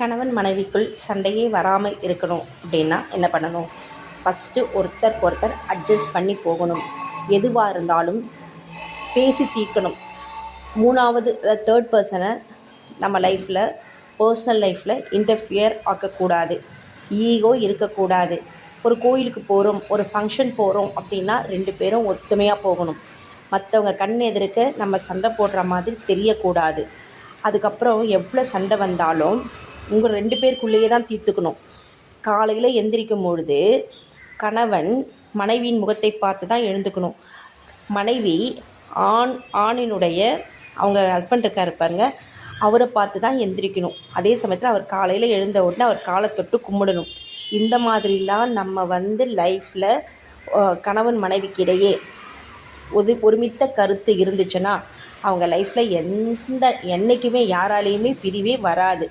கணவன் மனைவிக்குள் சண்டையே வராமல் இருக்கணும் அப்படின்னா என்ன பண்ணணும்? ஃபஸ்ட்டு ஒருத்தர் அட்ஜஸ்ட் பண்ணி போகணும். எதுவாக இருந்தாலும் பேசி தீர்க்கணும். மூணாவது தேர்ட் பர்சனை நம்ம லைஃப்பில், பர்சனல் லைஃப்பில் இன்டர்ஃபியர் ஆக்கக்கூடாது. ஈகோ இருக்கக்கூடாது. ஒரு கோயிலுக்கு போகிறோம், ஒரு ஃபங்க்ஷன் போகிறோம் அப்படின்னா 2 பேரும் ஒத்துமையாக போகணும். மற்றவங்க கண் எதிர்க்க நம்ம சண்டை போடுற மாதிரி தெரியக்கூடாது. அதுக்கப்புறம் எவ்வளோ சண்டை வந்தாலும் உங்கள் 2 பேருக்குள்ளேயே தான் தீர்த்துக்கணும். காலையில் எந்திரிக்கும் பொழுது கணவன் மனைவியின் முகத்தை பார்த்து தான் எழுந்துக்கணும். மனைவி ஆணினுடைய அவங்க ஹஸ்பண்ட் இருக்கார் பாருங்க, அவரை பார்த்து தான் எந்திரிக்கணும். அதே சமயத்தில் அவர் காலையில் எழுந்த உடனே அவர் காலை தொட்டு கும்பிடணும். இந்த மாதிரிலாம் நம்ம லைஃப்பில் கணவன் மனைவிக்கு இடையே ஒருமித்த கருத்து இருந்துச்சுன்னா அவங்க லைஃப்பில் என்றைக்குமே யாராலேயுமே பிரிவே வராது.